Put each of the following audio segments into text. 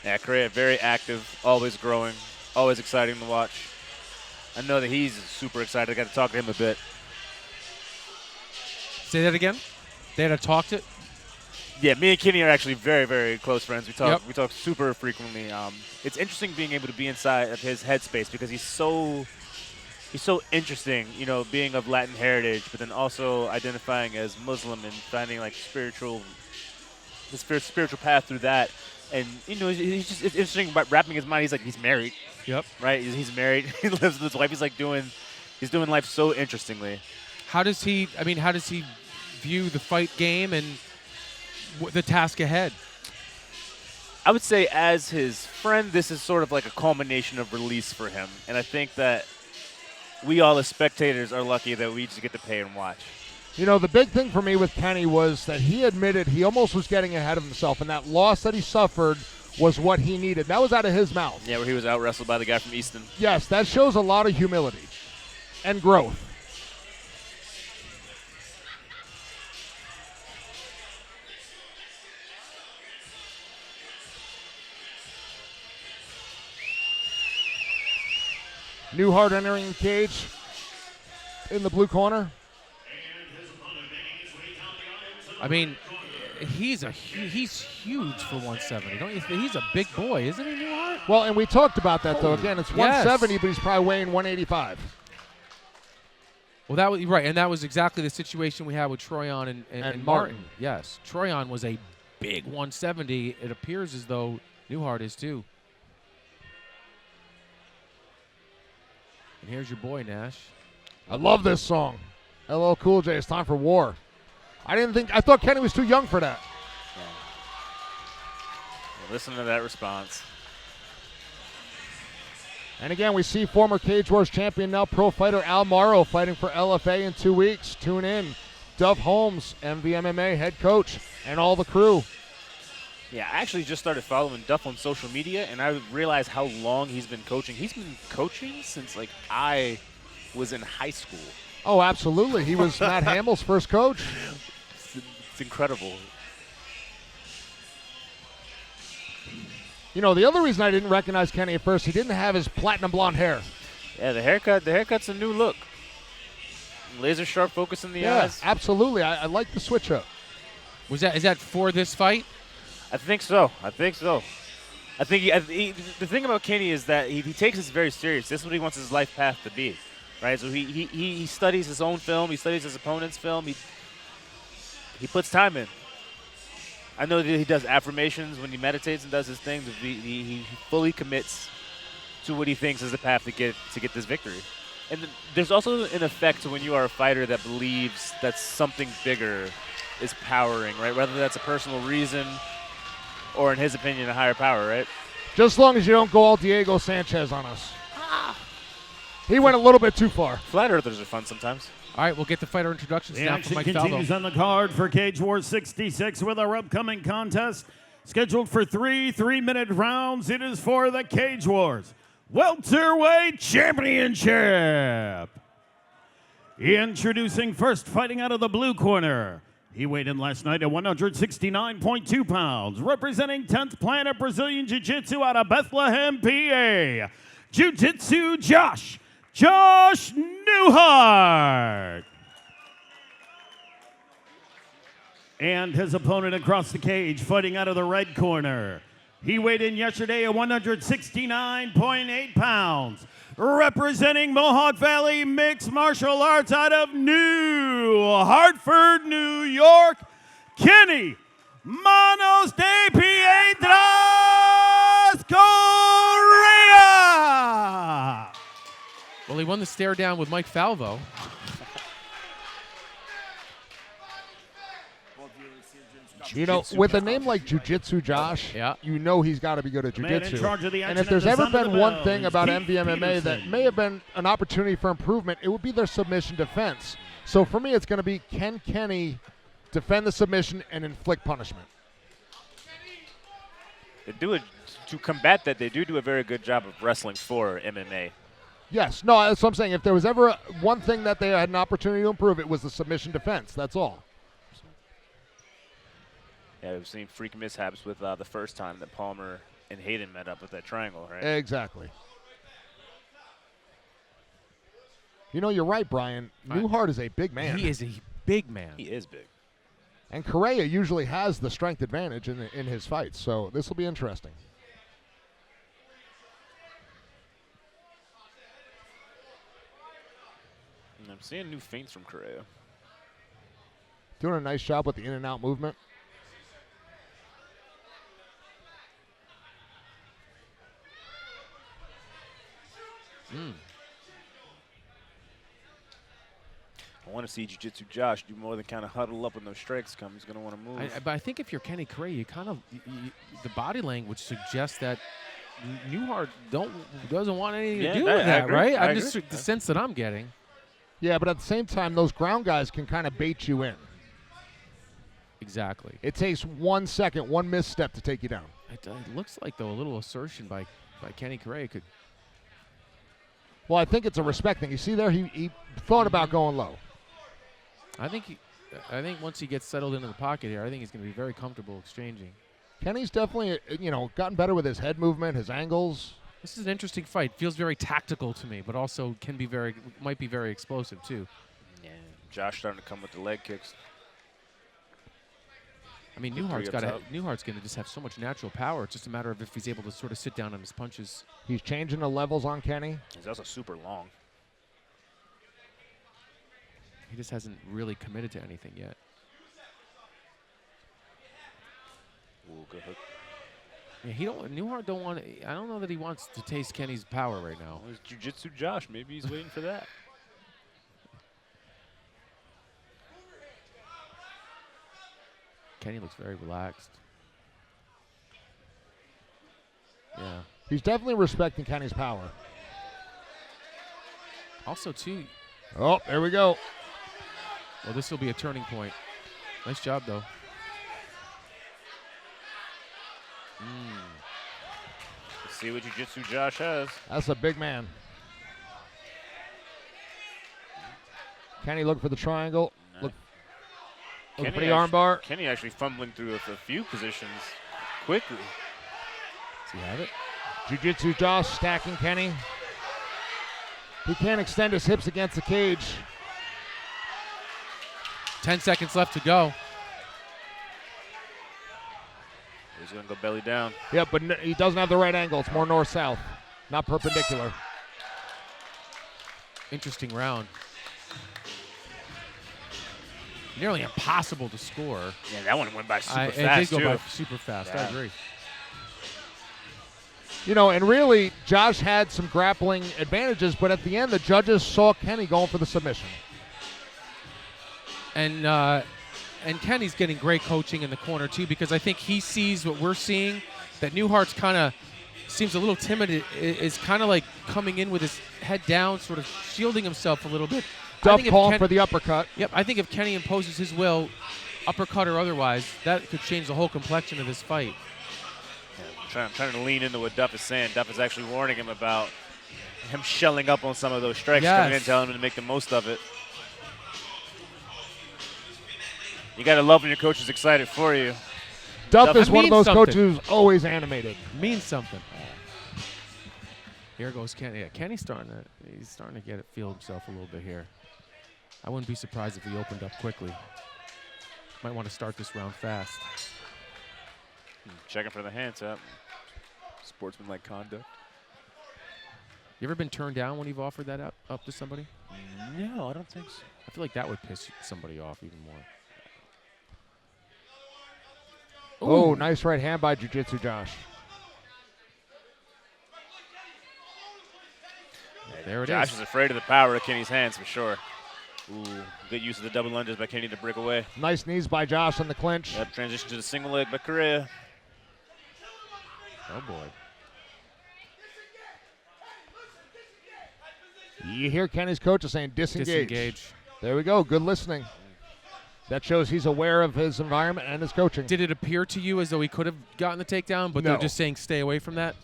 Yeah, Correa, very active, always growing, always exciting to watch. I know that he's super excited. I got to talk to him a bit. Say that again? They had to talk to. Yeah, me and Kenny are actually very, very close friends. We talk, Yep. we talk super frequently. It's interesting being able to be inside of his headspace because he's so interesting. You know, being of Latin heritage, but then also identifying as Muslim and finding like his spiritual path through that. And you know, he's just it's interesting about wrapping his mind. He's married, Yep. right? He's married. He lives with his wife. He's doing life so interestingly. How does he? I mean, how does he view the fight game and the task ahead? I would say as his friend, this is sort of like a culmination of release for him. And I think that we all as spectators are lucky that we just get to pay and watch. You know, the big thing for me with Kenny was that he admitted he almost was getting ahead of himself, and that loss that he suffered was what he needed. That was out of his mouth. Yeah, where he was out wrestled by the guy from Easton. Yes, that shows a lot of humility and growth. Newhart entering the cage in the blue corner. I mean, he's huge for 170. Don't you think? He's a big boy, isn't he, Newhart? Well, and we talked about that, though. Again, it's 170, but he's probably weighing 185. Well, that was right, and that was exactly the situation we had with Troyan and Martin. Yes, Troyan was a big 170. It appears as though Newhart is too. And here's your boy, Nash. I love this song. LL Cool J, it's time for war. I thought Kenny was too young for that. Yeah. Well, listen to that response. And again, we see former Cage Wars champion, now pro fighter Al Morrow fighting for LFA in 2 weeks. Tune in. Duff Holmes, MVMMA head coach, and all the crew. Yeah, I actually just started following Duff on social media, and I realized how long he's been coaching. He's been coaching since, like, I was in high school. Oh, absolutely. He was Matt Hamill's first coach. It's incredible. You know, the other reason I didn't recognize Kenny at first, he didn't have his platinum blonde hair. Yeah, the haircut's a new look. Laser sharp focus in the eyes. Absolutely. I like the switch up. Is that for this fight? I think so. I think the thing about Kenny is that he takes this very serious. This is what he wants his life path to be, right? So he studies his own film. He studies his opponent's film. He puts time in. I know that he does affirmations when he meditates and does his things. He fully commits to what he thinks is the path to get this victory. And there's also an effect to when you are a fighter that believes that something bigger is powering, right? Whether that's a personal reason or, in his opinion, a higher power, right? Just as long as you don't go all Diego Sanchez on us. He went a little bit too far. Flat earthers are fun sometimes. All right, we'll get the fighter introductions The now action from Mike continues Faldo. on the card for Cage Wars 66 with our upcoming contest scheduled for 3 3-minute rounds. It is for the Cage Wars Welterweight Championship. Introducing first, fighting out of the blue corner. He weighed in last night at 169.2 pounds, representing 10th Planet Brazilian Jiu-Jitsu out of Bethlehem, PA. Jiu-Jitsu Josh Newhart. And his opponent across the cage, fighting out of the red corner. He weighed in yesterday at 169.8 pounds, representing Mohawk Valley Mixed Martial Arts out of New Hartford, New York, Kenny Manos de Piedras Correa. Well, he won the stare down with Mike Falvo. You know, with a name like Jiu-Jitsu Josh, you know he's got to be good at Jiu-Jitsu. And if there's ever been one thing about MVMMA that may have been an opportunity for improvement, it would be their submission defense. So for me, it's going to be, can Kenny defend the submission and inflict punishment? They do it to combat that. They do a very good job of wrestling for MMA. Yes. No, that's what I'm saying. If there was ever one thing that they had an opportunity to improve, it was the submission defense. That's all. Yeah, we've seen freak mishaps with the first time that Palmer and Hayden met up with that triangle, right? Exactly. You know, you're right, Brian. Newhart is a big man. He is a big man. He is big. And Correa usually has the strength advantage in his fights, so this will be interesting. And I'm seeing new feints from Correa. Doing a nice job with the in and out movement. I want to see Jiu-Jitsu Josh do more than kind of huddle up when those strikes come. He's going to want to move. But I think if you're Kenny Correa, you kind of the body language suggests that Newhart doesn't want anything to do with that, right? I'm just the sense that I'm getting. Yeah, but at the same time, those ground guys can kind of bait you in. Exactly. It takes 1 second, one misstep to take you down. It looks like, though, a little assertion by Kenny Correa could. Well, I think it's a respect thing. You see there, he thought about going low. I think once he gets settled into the pocket here, I think he's going to be very comfortable exchanging. Kenny's definitely, gotten better with his head movement, his angles. This is an interesting fight. Feels very tactical to me, but also might be very explosive too. Yeah, Josh starting to come with the leg kicks. I mean, Newhart's going to just have so much natural power. It's just a matter of if he's able to sort of sit down on his punches. He's changing the levels on Kenny. He's also super long. He just hasn't really committed to anything yet. Ooh, good hook. Yeah, Newhart don't want. I don't know that he wants to taste Kenny's power right now. Well, it's Jiu-Jitsu Josh. Maybe he's waiting for that. Kenny looks very relaxed. Yeah. He's definitely respecting Kenny's power. Also, too. Oh, there we go. Well, this will be a turning point. Nice job, though. Let's see what Jiu-Jitsu Josh has. That's a big man. Kenny looking for the triangle. No. Looking for the armbar. Kenny actually fumbling through a few positions quickly. Does he have it? Jiu-Jitsu Josh stacking Kenny. He can't extend his hips against the cage. 10 seconds left to go. He's going to go belly down. Yeah, but he doesn't have the right angle. It's more north-south, not perpendicular. Interesting round. Nearly impossible to score. Yeah, that one went by super fast, It did go too. by super fast. Yeah. I agree. And really, Josh had some grappling advantages, but at the end, the judges saw Kenny going for the submission. And Kenny's getting great coaching in the corner, too, because I think he sees what we're seeing, that Newhart's kind of seems a little timid, is kind of like coming in with his head down, sort of shielding himself a little bit. Duff calling for the uppercut. Yep, I think if Kenny imposes his will, uppercut or otherwise, that could change the whole complexion of this fight. Yeah, I'm trying to lean into what Duff is saying. Duff is actually warning him about him shelling up on some of those strikes, coming in, telling him to make the most of it. You got to love when your coach is excited for you. Duff is one of those coaches who's always animated. Means something. Here goes Kenny. Yeah, Kenny's starting to feel himself a little bit here. I wouldn't be surprised if he opened up quickly. Might want to start this round fast. Checking for the hand tap. Sportsmanlike conduct. You ever been turned down when you've offered that up to somebody? No, I don't think so. I feel like that would piss somebody off even more. Oh, nice right hand by Jiu-Jitsu Josh. There it Josh is. is afraid of the power of Kenny's hands for sure. Ooh, good use of the double lunges by Kenny to break away. Nice knees by Josh on the clinch. Yep, transition to the single leg by Correa. Oh, boy. You hear Kenny's coach is saying disengage. Disengage. There we go. Good listening. That shows he's aware of his environment and his coaching. Did it appear to you as though he could have gotten the takedown, but they're just saying stay away from that?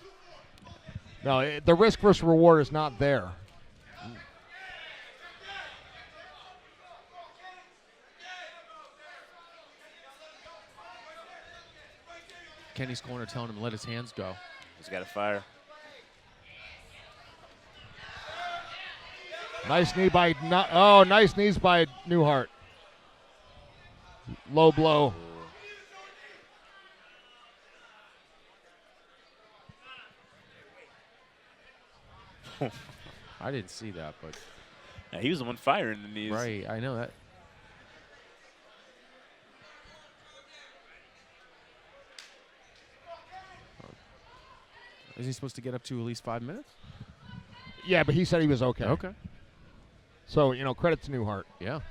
No, the risk versus reward is not there. Kenny's corner telling him to let his hands go. He's got to fire. Nice knee by nice knees by Newhart. Low blow. I didn't see that, but yeah, he was the one firing the knees. Right, I know that. Is he supposed to get up to at least 5 minutes? Yeah, but he said he was okay. Okay. So, credit to Newhart. Yeah.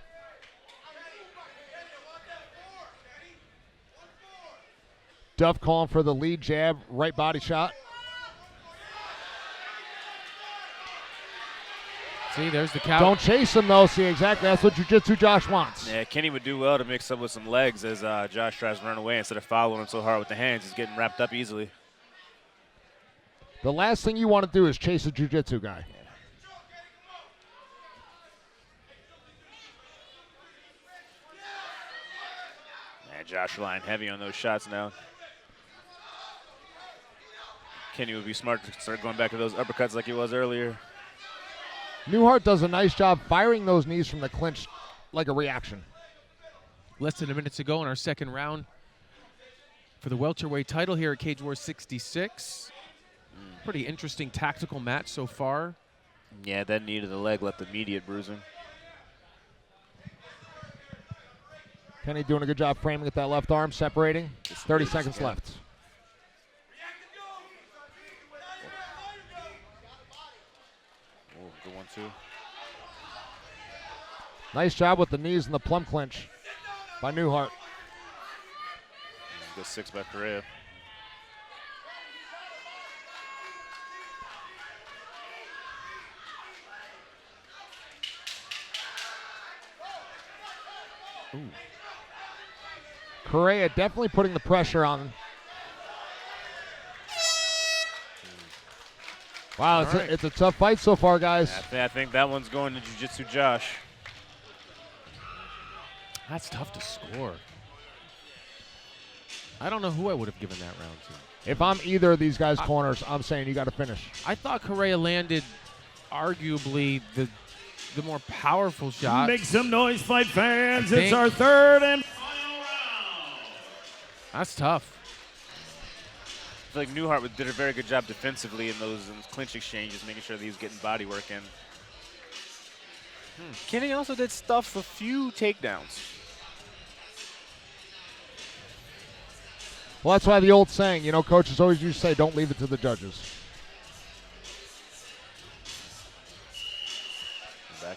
Duff calling for the lead jab, right body shot. See, there's the count. Don't chase him, though. See, exactly. That's what Jiu-Jitsu Josh wants. Yeah, Kenny would do well to mix up with some legs as Josh tries to run away instead of following him so hard with the hands. He's getting wrapped up easily. The last thing you want to do is chase a jiu-jitsu guy. Yeah. Man, Josh relying heavy on those shots now. Kenny would be smart to start going back to those uppercuts like he was earlier. Newhart does a nice job firing those knees from the clinch like a reaction. Less than a minute to go in our second round for the welterweight title here at Cage Wars 66. Pretty interesting tactical match so far. Yeah, that knee to the leg left immediate bruising. Kenny doing a good job framing with that left arm, separating. 30 seconds left. Oh, good one, too. Nice job with the knees and the plum clinch by Newhart. Good 6 by Correa. Ooh. Correa definitely putting the pressure on. Wow, it's a tough fight so far, guys. I think that one's going to Jiu-Jitsu Josh. That's tough to score. I don't know who I would have given that round to. If I'm either of these guys' corners, I'm saying you got to finish. I thought Correa landed arguably the more powerful shot. Make some noise, fight fans. It's our third and final round. That's tough. I feel like Newhart did a very good job defensively in those clinch exchanges, making sure that he was getting body work in. Kenny also did stuff a few takedowns. Well, that's why the old saying, coaches always used to say, don't leave it to the judges.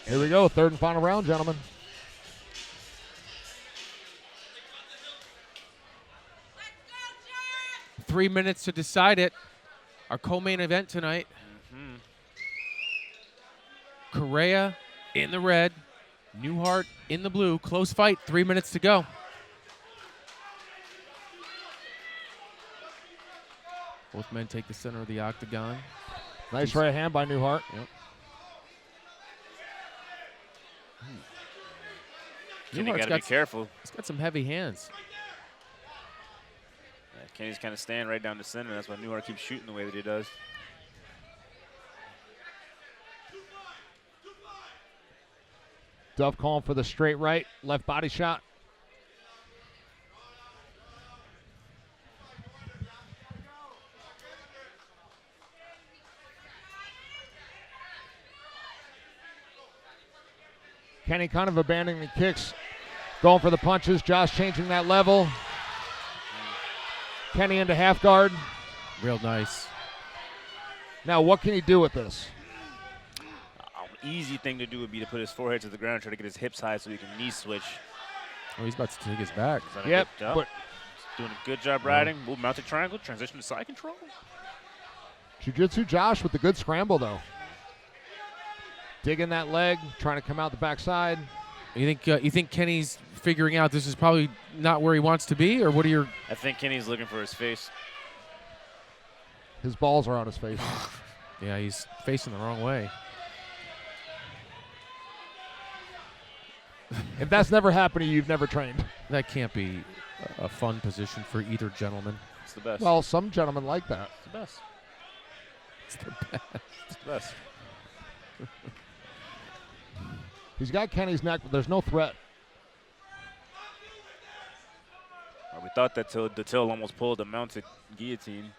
Here we go, third and final round, gentlemen. Three minutes to decide it. Our co-main event tonight. Correa in the red, Newhart in the blue. Close fight, 3 minutes to go. Both men take the center of the octagon. Nice right hand by Newhart. Yep. Kenny got to be careful. He's got some heavy hands. Yeah, Kenny's kind of staying right down the center. That's why Newhart keeps shooting the way that he does. Duff calling for the straight right, left body shot. Kenny kind of abandoning the kicks, going for the punches. Josh changing that level. Kenny into half guard. Real nice. Now, what can he do with this? Easy thing to do would be to put his forehead to the ground, try to get his hips high so he can knee switch. Oh, he's about to take his back. Yep. But doing a good job riding. Move mounted triangle, transition to side control. Jiu-Jitsu Josh with the good scramble, though. Digging that leg, trying to come out the backside. You think Kenny's figuring out this is probably not where he wants to be, or what are your? I think Kenny's looking for his face. His balls are on his face. Yeah, he's facing the wrong way. If that's never happened to you, you've never trained. That can't be a fun position for either gentleman. It's the best. Well, some gentlemen like that. It's the best. It's the best. It's the best. He's got Kenny's neck, but there's no threat. We thought that the Till almost pulled the mounted guillotine.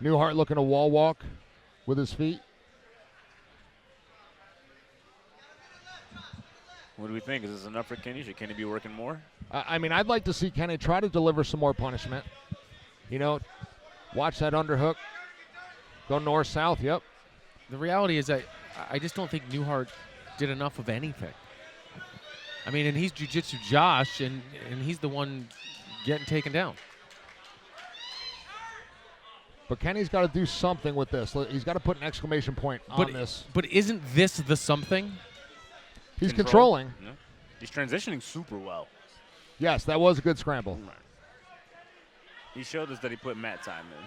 Newhart looking to wall walk with his feet. What do we think? Is this enough for Kenny? Should Kenny be working more? I mean, I'd like to see Kenny try to deliver some more punishment. You know, watch that underhook. Go north-south, yep. The reality is that I just don't think Newhart did enough of anything. I mean, and he's Jiu-Jitsu Josh, and he's the one getting taken down. But Kenny's got to do something with this. He's got to put an exclamation point on this. But isn't this the something? He's controlling. Yeah. He's transitioning super well. Yes, that was a good scramble. Right. He showed us that he put mat time in.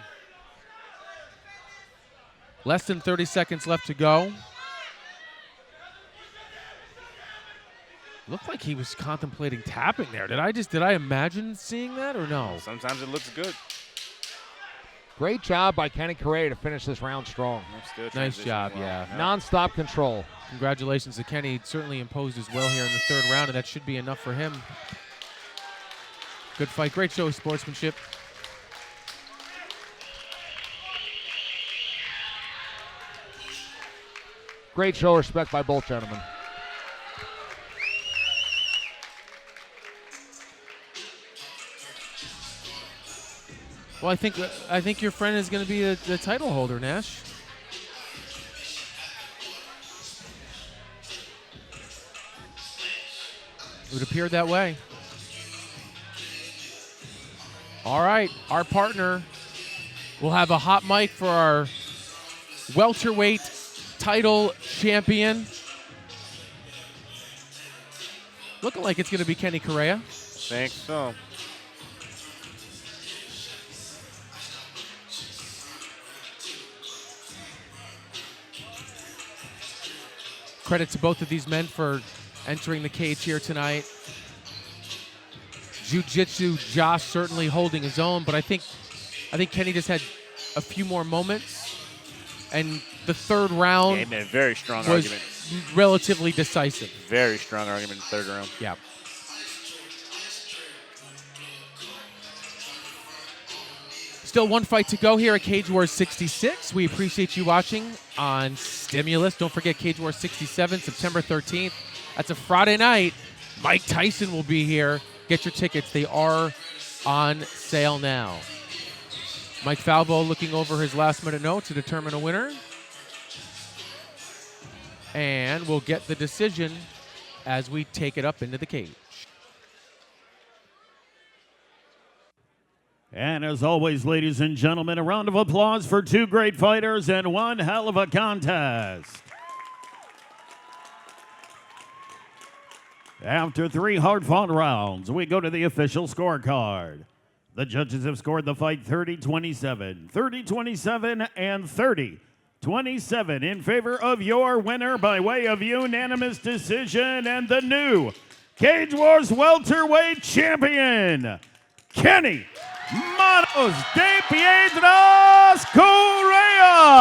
Less than 30 seconds left to go. Looked like he was contemplating tapping there. Did I imagine seeing that or no? Sometimes it looks good. Great job by Kenny Correa to finish this round strong. Nice job, yeah. Non-stop control. Congratulations to Kenny. He certainly imposed his will here in the third round, and that should be enough for him. Good fight. Great show of sportsmanship. Great show of respect by both gentlemen. Well, I think your friend is going to be the title holder, Nash. It would appear that way. All right, our partner will have a hot mic for our welterweight title champion. Looking like it's going to be Kenny Correa. Think so. Credit to both of these men for entering the cage here tonight. Jiu-Jitsu Josh certainly holding his own, but I think Kenny just had a few more moments, and the third round a very strong was argument. Relatively decisive. Very strong argument in the third round. Yeah. Still one fight to go here at Cage Wars 66. We appreciate you watching on Stimulus. Don't forget Cage Wars 67, September 13th. That's a Friday night. Mike Tyson will be here. Get your tickets. They are on sale now. Mike Falvo looking over his last-minute note to determine a winner. And we'll get the decision as we take it up into the cage. And as always, ladies and gentlemen, a round of applause for two great fighters and one hell of a contest. After 3 hard-fought rounds, we go to the official scorecard. The judges have scored the fight 30-27, 30-27, and 30-27 in favor of your winner by way of unanimous decision and the new Cage Wars welterweight champion, Kenny Manos de Piedras Correa.